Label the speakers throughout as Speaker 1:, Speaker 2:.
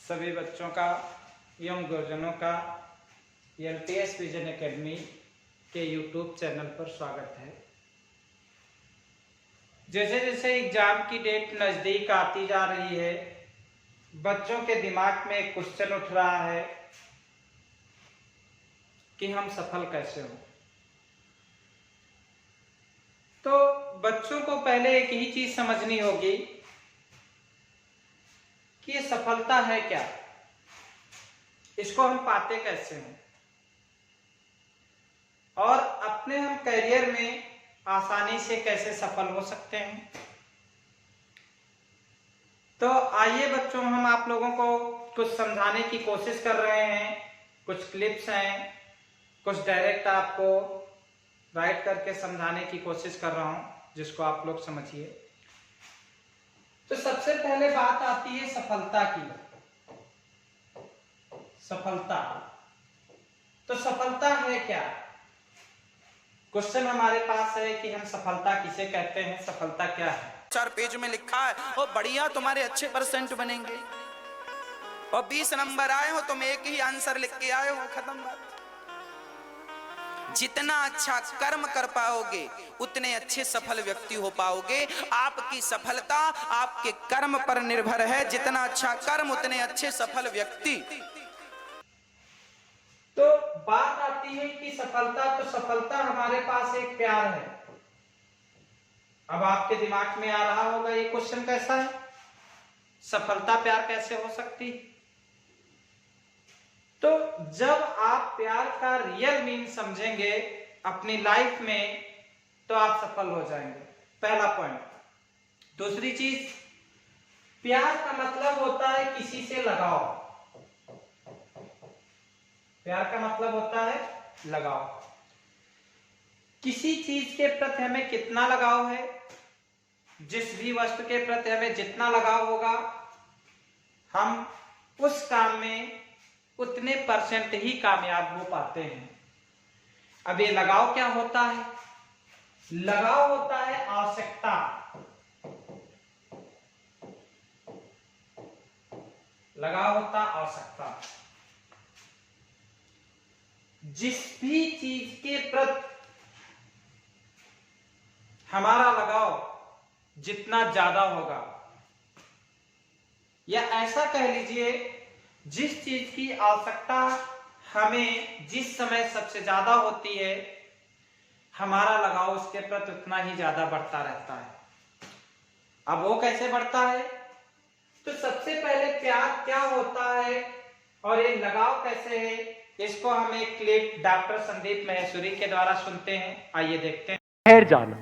Speaker 1: सभी बच्चों का एवं गुरुजनों का LTS विजन एकेडमी के YouTube चैनल पर स्वागत है। जैसे जैसे एग्जाम की डेट नज़दीक आती जा रही है, बच्चों के दिमाग में एक क्वेश्चन उठ रहा है कि हम सफल कैसे हों। तो बच्चों को पहले एक ही चीज समझनी होगी कि ये सफलता है क्या, इसको हम पाते कैसे हैं और अपने हम करियर में आसानी से कैसे सफल हो सकते हैं। तो आइए बच्चों, हम आप लोगों को कुछ समझाने की कोशिश कर रहे हैं। कुछ क्लिप्स हैं, कुछ डायरेक्ट आपको राइट करके समझाने की कोशिश कर रहा हूं, जिसको आप लोग समझिए। तो सबसे पहले बात आती है सफलता की। सफलता, तो सफलता है क्या? क्वेश्चन हमारे पास है कि हम सफलता किसे कहते हैं, सफलता क्या है।
Speaker 2: 4 पेज में लिखा है और बढ़िया तुम्हारे अच्छे परसेंट बनेंगे और 20 नंबर आए हो तुम एक ही आंसर लिख के आए हो, खत्म बात। जितना अच्छा कर्म कर पाओगे उतने अच्छे सफल व्यक्ति हो पाओगे। आपकी सफलता आपके कर्म पर निर्भर है। जितना अच्छा कर्म उतने अच्छे सफल व्यक्ति।
Speaker 1: तो बात आती है कि सफलता, तो सफलता हमारे पास एक प्यार है। अब आपके दिमाग में आ रहा होगा ये क्वेश्चन कैसा है, सफलता प्यार कैसे हो सकती? तो जब आप प्यार का रियल मीन समझेंगे अपनी लाइफ में तो आप सफल हो जाएंगे, पहला पॉइंट। दूसरी चीज, प्यार का मतलब होता है किसी से लगाव। प्यार का मतलब होता है लगाव। किसी चीज के प्रति हमें कितना लगाव है, जिस भी वस्तु के प्रति हमें जितना लगाव होगा, हम उस काम में उतने परसेंट ही कामयाब हो पाते हैं। अब ये लगाव क्या होता है? लगाव होता है आवश्यकता। लगाव होता आवश्यकता। जिस भी चीज के प्रति हमारा लगाव जितना ज्यादा होगा, या ऐसा कह लीजिए जिस चीज की आवश्यकता हमें जिस समय सबसे ज्यादा होती है, हमारा लगाव उसके प्रति उतना ही ज्यादा बढ़ता रहता है। अब वो कैसे बढ़ता है? तो सबसे पहले प्यार क्या होता है और ये लगाव कैसे है, इसको हम एक क्लिप डॉक्टर संदीप महेश्वरी के द्वारा सुनते हैं। आइए देखते हैं।
Speaker 3: ठहर जाना,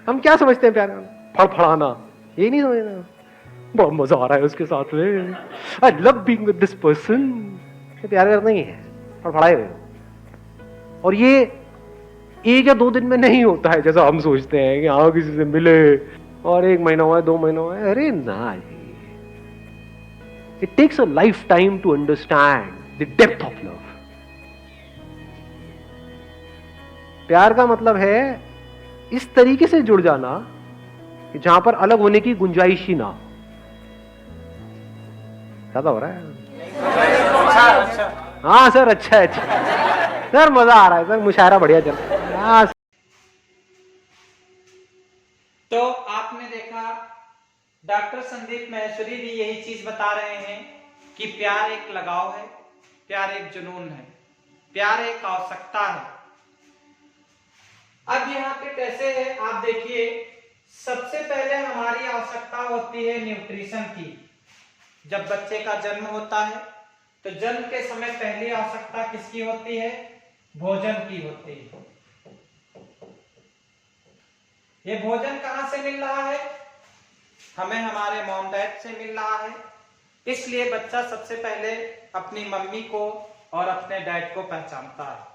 Speaker 3: हम क्या समझते हैं प्यार? फड़फड़ाना, ये नहीं समझना। बहुत मजा आ रहा है उसके साथ में, I love being with this person. ये प्यार करना ही है, फड़फड़ाए हुए। और ये 1 या 2 दिन में नहीं होता है जैसा हम सोचते हैं कि हाँ किसी से मिले और 1 महीना हुआ है, 2 महीना हुआ है। अरे ना, it takes a lifetime to understand the depth of love. प्यार का मतलब है इस तरीके से जुड़ जाना कि जहां पर अलग होने की गुंजाइश ही ना हो। ज्यादा हो रहा है? हाँ सर, अच्छा है, अच्छा सर, मजा आ रहा है सर, मुशायरा बढ़िया चल रहा है।
Speaker 1: तो आपने देखा डॉक्टर संदीप महेश्वरी भी यही चीज बता रहे हैं कि प्यार एक लगाव है, प्यार एक जुनून है, प्यार एक आवश्यकता है। अब यहाँ पे कैसे है आप देखिए। सबसे पहले हमारी आवश्यकता होती है न्यूट्रिशन की। जब बच्चे का जन्म होता है तो जन्म के समय पहली आवश्यकता किसकी होती है? भोजन की होती है। ये भोजन कहां से मिल रहा है? हमें हमारे मॉम डैड से मिल रहा है। इसलिए बच्चा सबसे पहले अपनी मम्मी को और अपने डैड को पहचानता है।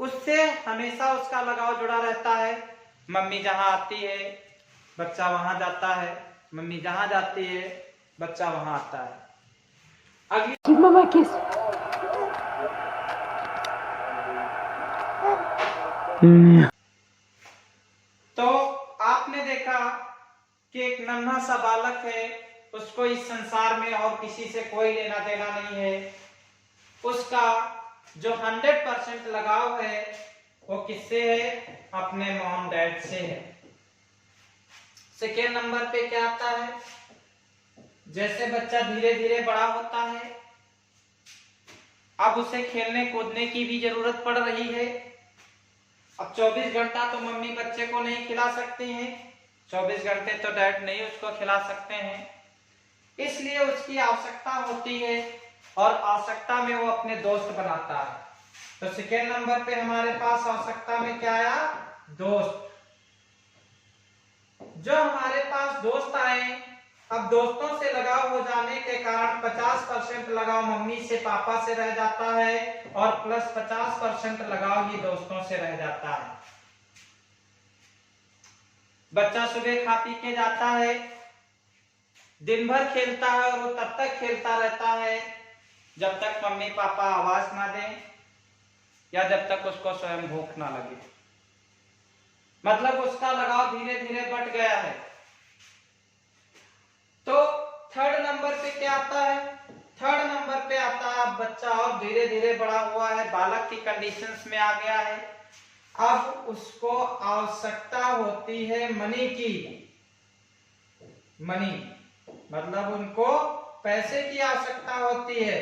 Speaker 1: उससे हमेशा उसका लगाव जुड़ा रहता है। मम्मी जहां आती है बच्चा वहां जाता है, मम्मी जहां जाती है बच्चा वहां आता है। अगली
Speaker 3: मामा किस
Speaker 1: तो आपने देखा कि एक नन्हा सा बालक है, उसको इस संसार में और किसी से कोई लेना देना नहीं है। उसका जो 100% लगाव है वो किससे है? अपने मॉम डैड से है। सेकेंड नंबर पे क्या आता है? जैसे बच्चा धीरे धीरे बड़ा होता है, अब उसे खेलने कूदने की भी जरूरत पड़ रही है। अब 24 घंटा तो मम्मी बच्चे को नहीं खिला सकती हैं, 24 घंटे तो डैड नहीं उसको खिला सकते हैं, इसलिए उसकी आवश्यकता होती है और आवश्यकता में वो अपने दोस्त बनाता है। तो सेकेंड नंबर पे हमारे पास आवश्यकता में क्या आया? दोस्त। जो हमारे पास दोस्त आए, अब दोस्तों से लगाव हो जाने के कारण 50% लगाव मम्मी से पापा से रह जाता है और प्लस 50% लगाव ही दोस्तों से रह जाता है। बच्चा सुबह खा पी के जाता है, दिन भर खेलता है और वो तब तक खेलता रहता है जब तक मम्मी पापा आवाज ना दें या जब तक उसको स्वयं भूख ना लगे। मतलब उसका लगाव धीरे धीरे बढ़ गया है। तो थर्ड नंबर पे क्या आता है? थर्ड नंबर पे आता है अब बच्चा और धीरे धीरे बड़ा हुआ है, बालक की कंडीशंस में आ गया है। अब उसको आवश्यकता होती है मनी की। मनी मतलब उनको पैसे की आवश्यकता होती है।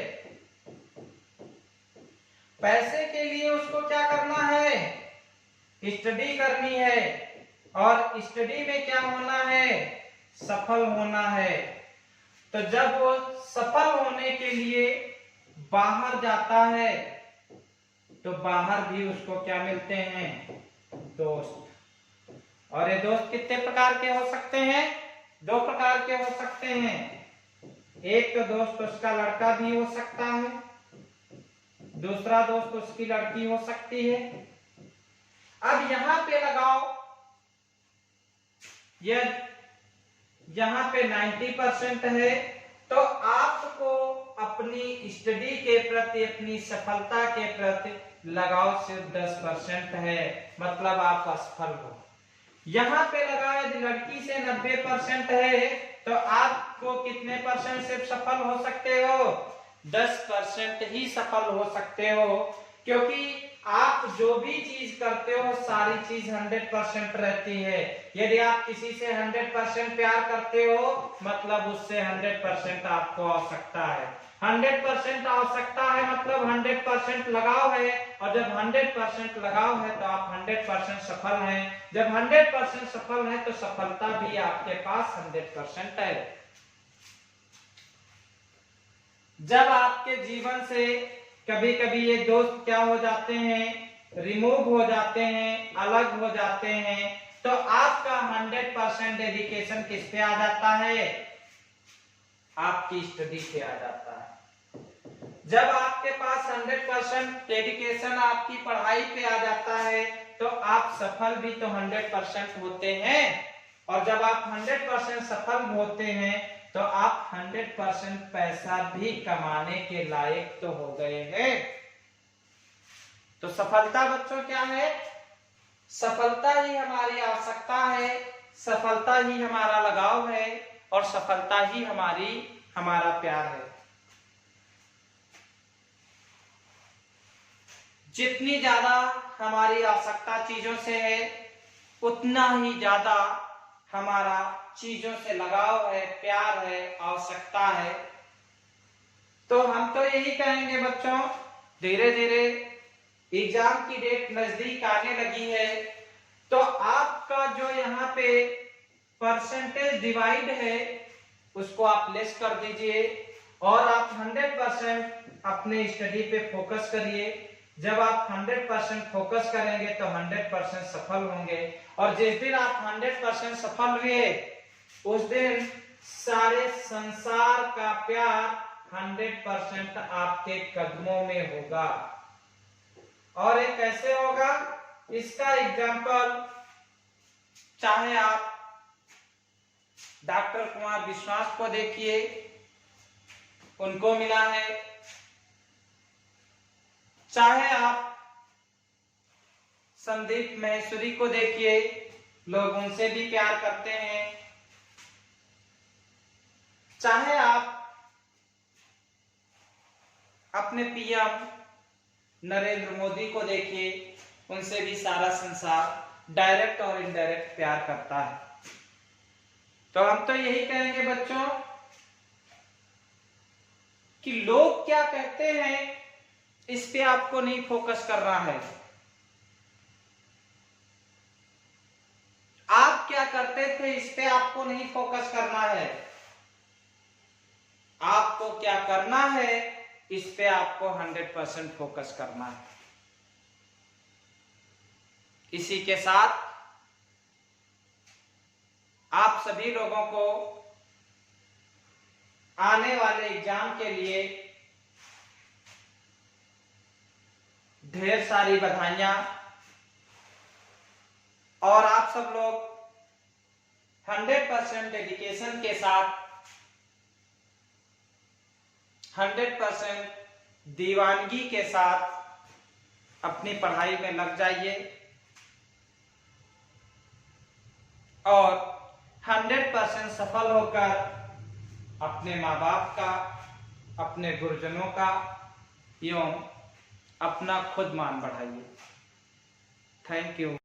Speaker 1: पैसे के लिए उसको क्या करना है? स्टडी करनी है और स्टडी में क्या होना है? सफल होना है। तो जब वो सफल होने के लिए बाहर जाता है तो बाहर भी उसको क्या मिलते हैं? दोस्त। और ये दोस्त कितने प्रकार के हो सकते हैं? 2 प्रकार के हो सकते हैं। एक तो दोस्त उसका लड़का भी हो सकता है, दूसरा दोस्त उसकी लड़की हो सकती है। अब यहां पे लगाओ, यहाँ पे 90% है, तो आपको अपनी स्टडी के प्रति, अपनी सफलता के प्रति लगाव सिर्फ 10% है, मतलब आप असफल हो। यहाँ पे लगाओ यदि लड़की से 90% है तो आपको कितने परसेंट सिर्फ सफल हो सकते हो? 10% ही सफल हो सकते हो, क्योंकि आप जो भी चीज करते हो सारी चीज 100% रहती है। यदि आप किसी से 100% प्यार करते हो मतलब उससे 100% आपको आवश्यकता है। 100% आवश्यकता है मतलब 100% लगाव है, और जब 100% लगाव है तो आप 100% सफल हैं। जब 100% सफल है तो सफलता भी आपके पास 100% है। जब आपके जीवन से कभी कभी ये दोस्त क्या हो जाते हैं? रिमूव हो जाते हैं, अलग हो जाते हैं, तो आपका 100% डेडिकेशन किस पे आ जाता है? आपकी स्टडी पे आ जाता है। जब आपके पास 100% डेडिकेशन आपकी पढ़ाई पे आ जाता है तो आप सफल भी तो 100% होते हैं, और जब आप 100% सफल होते हैं तो आप 100% पैसा भी कमाने के लायक तो हो गए हैं। तो सफलता बच्चों क्या है? सफलता ही हमारी आवश्यकता है, सफलता ही हमारा लगाव है, और सफलता ही हमारा प्यार है। जितनी ज्यादा हमारी आवश्यकता चीजों से है उतना ही ज्यादा हमारा चीजों से लगाव है, प्यार है, आवश्यकता है। तो हम तो यही कहेंगे बच्चों, धीरे धीरे एग्जाम की डेट नजदीक आने लगी है, तो आपका जो यहाँ पे परसेंटेज डिवाइड है उसको आप लेस कर दीजिए और आप 100% अपने स्टडी पे फोकस करिए। जब आप 100% फोकस करेंगे तो 100% सफल होंगे, और जिस दिन आप 100% सफल हुए उस दिन सारे संसार का प्यार 100% आपके कदमों में होगा। और ये कैसे होगा? इसका एग्जाम्पल चाहे आप डॉक्टर कुमार विश्वास को देखिए, उनको मिला है, चाहे आप संदीप महेश्वरी को देखिए, लोग उनसे भी प्यार करते हैं, चाहे आप अपने पीएम नरेंद्र मोदी को देखिए, उनसे भी सारा संसार डायरेक्ट और इनडायरेक्ट प्यार करता है। तो हम तो यही कहेंगे बच्चों कि लोग क्या कहते हैं इस पे आपको नहीं फोकस करना है। आप क्या करते थे इस पे आपको नहीं फोकस करना है। आपको क्या करना है इस पे आपको 100% फोकस करना है। इसी के साथ आप सभी लोगों को आने वाले एग्जाम के लिए ढेर सारी बधाइयां, और आप सब लोग 100% डेडिकेशन के साथ 100% दीवानगी के साथ अपनी पढ़ाई में लग जाइए और 100% सफल होकर अपने माँ बाप का, अपने गुरुजनों का एवं अपना खुद मान बढ़ाइए। Thank you.